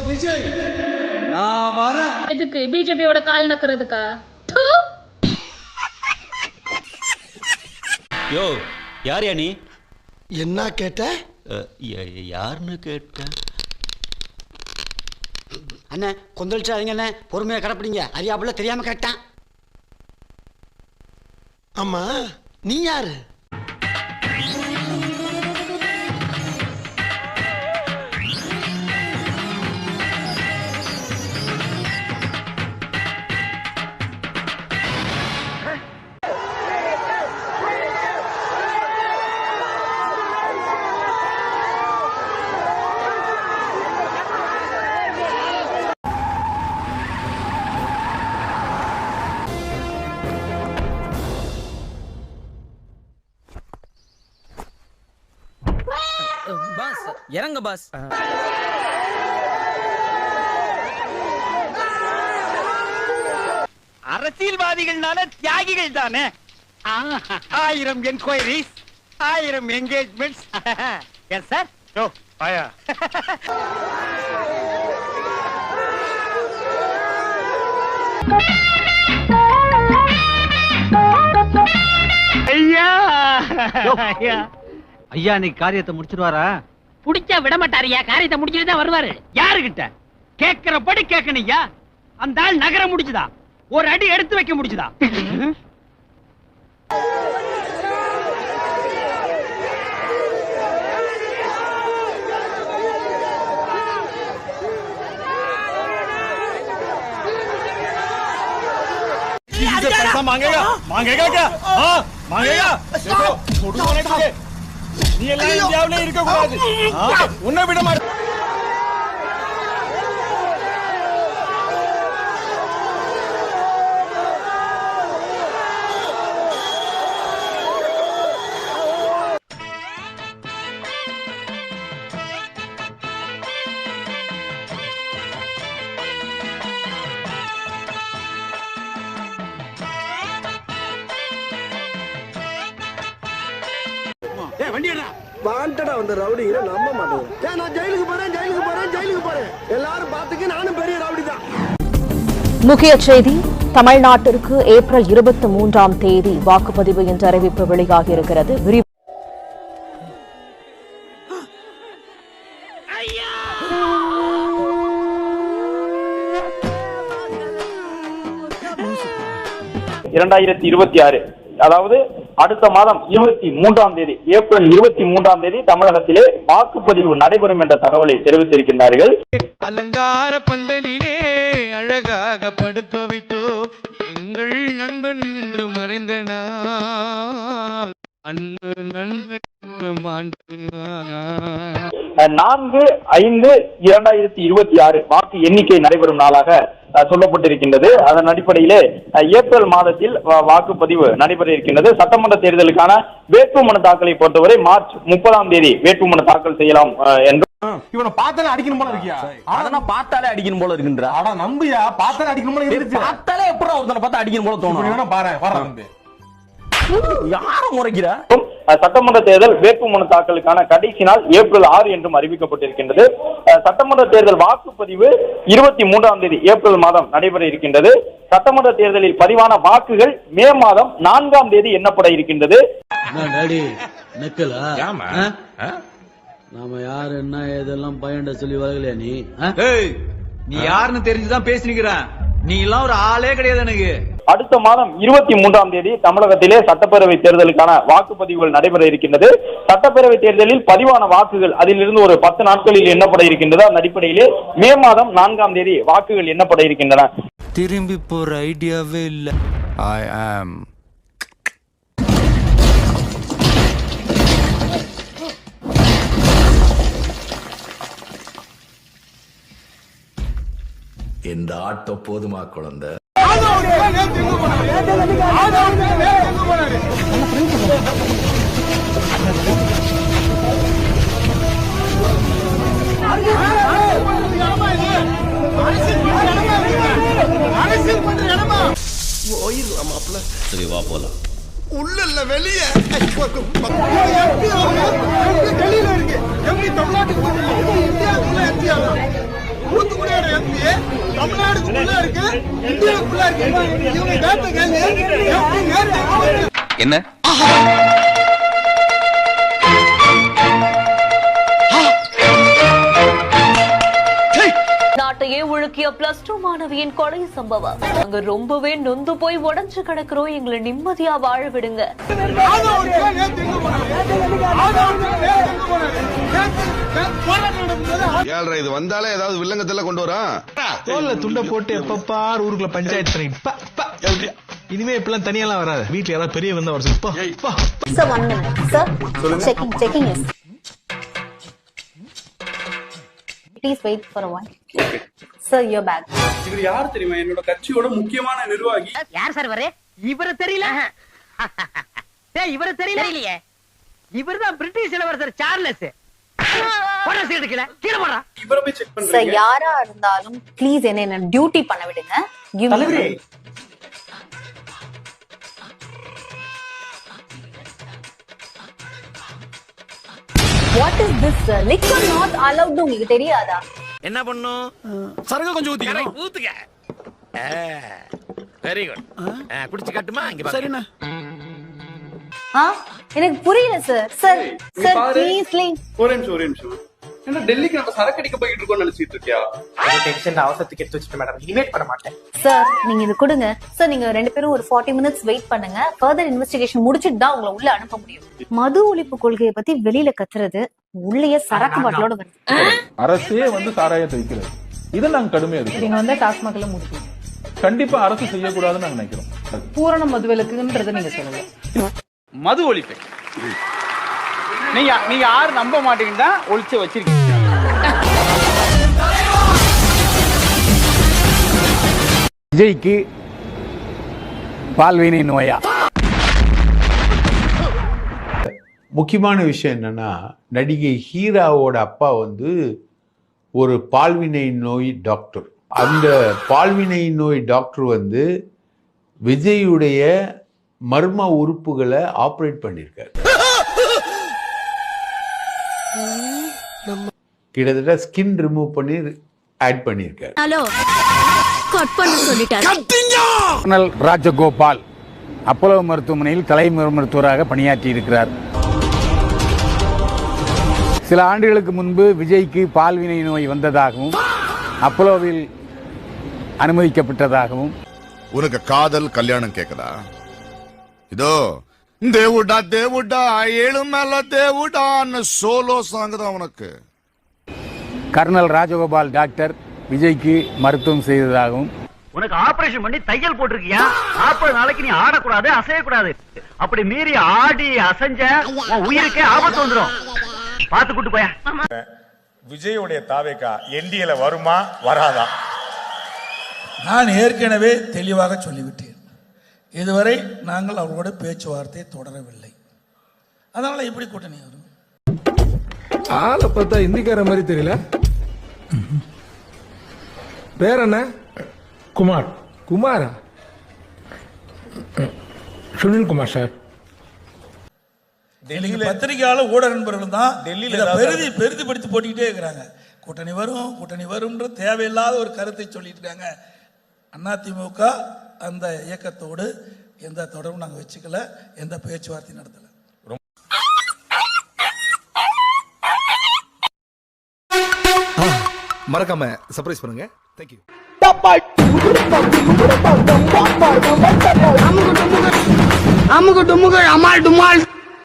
விஜய் நான் வரேன். எதுக்கு பிஜேபியோட கால் நக்கிறதுக்கா? யோ யார் யா நீ? என்ன கேட்ட? யாருன்னு கேட்ட? அண்ணே கொந்தளிச்சாதீங்க அண்ணே, பொறுமையா கடப்பிடிங்க. அறியாப்புல தெரியாம கேட்டான். ஆமா நீ யாரு? பாஸ் இறங்க பாஸ். அரசியல்வாதிகள்னால தியாகிகள் தானே. 1000 என்கொயரிஸ், 1000 என்கேஜ்மெண்ட்ஸ். Yes sir. யோ ஆயா. ஐயா ஐயா ஐயா இன்னைக்கு காரியத்தை முடிச்சிருவாரா? புடிச்சா விட மாட்டாரியா, காரியத்தை முடிச்சுட்டு தான் வருவாரு. யாருகிட்ட கேட்கிறபடி கேட்கணும்யா. அந்த ஆள் நகர முடிச்சுதா, ஒரு அடி எடுத்து வைக்க முடிச்சுதா? मांगेगा मांगेगा क्या? हाँ मांगेगा. நீ எல்லாம் இந்தியாவிலே இருக்க கூடாது. உன்னை விட மாட்டேன். வாண்டடா வந்த ரவுடிங்க நம்ப மாட்டேங்க. நான் ஜெயிலுக்கு போறேன். எல்லாரும் பாத்துக்க, நானும் பெரிய ரவுடி தான். முக்கிய செய்தி: தமிழ்நாட்டிற்கு ஏப்ரல் 23ஆம் தேதி வாக்குப்பதிவு என்ற அறிவிப்பு வெளியாகியிருக்கிறது. அதாவது அடுத்த மாதம் 23ஆம் தேதி, ஏப்ரல் 23ஆம் தேதி தமிழகத்திலே வாக்குப்பதிவு நடைபெறும் என்ற தகவலை தெரிவித்திருக்கின்றார்கள். அலங்கார பந்தலிலே அழகாக படுத்து வைத்தோ எங்கள் நண்பன் என்று மறைந்த நாள். அன்பு நண்பன் 4/5/2026 வாக்கு எண்ணிக்கை நடைபெறும் நாளாக சொல்லப்பட்டிருக்கின்றது. அதன் அடிப்படையிலே ஏப்ரல் மாதத்தில் வாக்குப்பதிவு நடைபெற இருக்கின்றது. சட்டமன்ற தேர்தலுக்கான வேட்புமனு தாக்கலை பொறுத்தவரை மார்ச் 30ஆம் தேதி வேட்புமனு தாக்கல் செய்யலாம் என்று. இவனை பார்த்தாலே அடிக்கணும் போல இருக்கியா? அதெல்லாம் பார்த்தாலே அடிக்கணும் போல இருக்குன்ற. ஆனா நம்பியா பார்த்தாலே அடிக்கணும் போல இருக்கு. பார்த்தாலே எப்பறம் ஒருத்தனை பார்த்தா அடிக்கணும் போல தோணும். பாரு பாரு யாரும் முறைக்கிற. சட்டமன்ற தேர்தல் வேட்புமனு தாக்கலுக்கான கடைசி நாள் ஏப்ரல் 6 என்றும் அறிவிக்கப்பட்டிருக்கின்றது. சட்டமன்ற தேர்தல் வாக்குப்பதிவு 23ஆம் தேதி ஏப்ரல் மாதம் நடைபெற இருக்கின்றது. சட்டமன்ற தேர்தலில் பதிவான வாக்குகள் மே மாதம் 4ஆம் தேதி எண்ணப்பட இருக்கின்றது. நாம யாரு என்ன இதெல்லாம் பயன்ட சொல்லி வரலையா நீ? நீ யாருன்னு தெரிஞ்சுதான் பேசினிக்கிற. நீ எல்லாம் ஒரு ஆளே கிடையாது எனக்கு. அடுத்த மாதம் 23ஆம் தேதி தமிழகத்திலே சட்டப்பேரவை தேர்தலுக்கான வாக்குப்பதிவுகள் நடைபெற இருக்கின்றது. சட்டப்பேரவை தேர்தலில் பதிவான வாக்குகள் அதிலிருந்து ஒரு 10 நாட்களில் எண்ணப்பட இருக்கின்றது. அந்த அடிப்படையிலே மே மாதம் 4ஆம் தேதி வாக்குகள் எண்ணப்பட இருக்கின்றன. திரும்பி போற ஐடியாவே இல்ல. ஐ ஆம் இந்த ஆட்டோ போதுமா குழந்தை? சரி வா போலாம். உள்ள இல்ல வெளியே வெளியில இருக்கு. எப்படி தமிழ்நாட்டுக்கு தூத்துக்குடியோட எம்பி தமிழ்நாடுக்குள்ள இருக்கு, இந்தியாவுக்குள்ள இருக்கு. இவங்க கேட்ட கேள்வி என்ன நாட்டையே உழுக்கிய +2 மாணவியின் கொலை சம்பவம். அங்க ரொம்பவே நொந்து போய் உடைஞ்சு கிடக்குறோம், எங்களை நிம்மதியா வாழ விடுங்க. இது வந்தாலே ஏதாவது வில்லங்கத்துல கொண்டு வரா தோல்ல துண்ட போட்டு எப்பப்பார் ஊருக்குள்ள பஞ்சாயத்து பண்ணி இனிமே இப்பெல்லாம் தனியெல்லாம் வராது. வீட்டுல யாராவது பெரிய வந்தா வர சொல்லு. Sir, 1 minute. Sir, checking is. Please wait for a while. Sir, your bag. இவர் யார் தெரியுமா? என்னோட கட்சியோட முக்கியமான நிர்வாகி. யார் சார் வரே? இவரை தெரியல. டேய் இவரை தெரியலையே. இவர்தான் பிரிட்டிஷ் இளவரசர் சார்லஸ். போடா சீட் கீழ போடா. இவரை போய் செக் பண்றீங்க. Sir, யாரா இருந்தாலும் ப்ளீஸ் என்ன டியூட்டி பண்ண விடுங்க. Give me. What is this, sir? Liquor not allowed உங்களுக்கு தெரியாதா? என்ன பண்ணும் சரக்கு கொஞ்சம் ஊத்திக்கணும். ஊத்துங்க வெரி குட் குடிச்சு காட்டுமா இங்க சரிண்ணா. எனக்கு புரியல சார். சார் ப்ளீஸ் ஒரு நிமிஷம். என்ன டெல்லிக்கு நம்ம சரக்கு அடிக்க போயிட்டு இருக்கோம்னு நினைச்சிட்டு இருக்கியா? டென்ஷன் அவசரத்துக்கு எடுத்து வச்சிட்டு மேடம். இனிமேட் பண்ண மாட்டேன். சார் நீங்க இது கொடுங்க. சார் நீங்க 2 பேரும் ஒரு 40 மினிட்ஸ் வெயிட் பண்ணுங்க. ஃபர்தர் இன்வெஸ்டிகேஷன் முடிச்சிட்டு தான் உங்களை உள்ள அனுப்ப முடியும். மது ஒழிப்பு கொள்கையை பத்தி வெளியில கத்துறது, உள்ளேயே சரக்கு பாட்டிலோட வருது. அரசே சாராயத்தை விற்கிறது. இதை நாங்க கடுமையா இருக்கோம். நீங்க வந்து டாஸ்மாக்ல முடிப்பீங்க. கண்டிப்பா அரசு செய்யக்கூடாதுன்னு நாங்க நினைக்கிறோம். பூரண மதுவிலக்குன்றத நீங்க சொல்லல. மது ஒழிப்பு நீங்க யாரும் நம்ப மாட்டீங்கன்னா ஒழிச்சு வச்சிருக்கீங்க. விஜய்க்கு பால்வினை நோயா? முக்கியமான விஷயம் என்னன்னா, நடிகை ஹீராவோட அப்பா ஒரு பால்வினை நோய் டாக்டர். அந்த பால்வினை நோய் டாக்டர் விஜயுடைய மர்ம உறுப்புகளை ஆபரேட் பண்ணியிருக்காரு. கிட்டத்தட்ட ஸ்கின் ரிமூவ் பண்ணி ஆட் பண்ணியிருக்காரு. கர்னல் ராஜகோபால் அப்போலோ மருத்துவமனையில் தலைமை மருத்துவராக பணியாற்றி இருக்கிறார். சில ஆண்டுகளுக்கு முன்பு விஜய்க்கு பால்வினை நோய் வந்ததாகவும் அப்போலோவில் அனுமதிக்கப்பட்டதாகவும். உனக்கு காதல் கல்யாணம் கேக்குதா? இதோ தேவுடா தேவுடா ஏழு மேல தேவுடான்னு சோலோ சாங் தான் உனக்கு. கர்னல் ராஜகோபால் டாக்டர் விஜய்க்கு மருத்துவம் செய்ததாகவும். உனக்கு ஆபரேஷன் பண்ணி தையல் போட்டிருக்கியா? 40 நாளைக்கு நீ ஆடக்கூடாது, அசையக்கூடாது. அப்படி மீறி ஆடி அசைஞ்ச உன் உயிருக்கே ஆபத்து வந்துடும். பார்த்து கூட்டு போயா. விஜயுடைய தாவேக்கா என்டிஏல வருமா வராதா? நான் ஏற்கனவே தெளிவாக சொல்லிவிட்டேன். இதுவரை நாங்கள் அவர்களோட பேச்சுவார்த்தை தொடரவில்லை. அதனால எப்படி கூட்டணி வரும்? ஆளை பார்த்தா இந்திக்கார மாதிரி தெரியல. பேர் என்ன? குமார். குமாரா? சுனில் குமார் சார். டெல்லியில் பத்திரிகையாளர் ஊடக நண்பர்கள் தான் டெல்லியில் பெரிதுபடுத்தி போட்டுக்கிட்டே இருக்கிறாங்க. கூட்டணி வரும்ன்ற தேவையில்லாத ஒரு கருத்தை சொல்லிட்டு இருக்காங்க. அதிமுக அந்த இயக்கத்தோடு எந்த தொடர்பும் நாங்கள் வச்சுக்கல, எந்த பேச்சுவார்த்தையும் நடத்தல. மறக்காம சர்ப்ரைஸ் பண்ணுங்க. தேங்க்யூ. அமுகு டுமுகு அமால் டுமால்.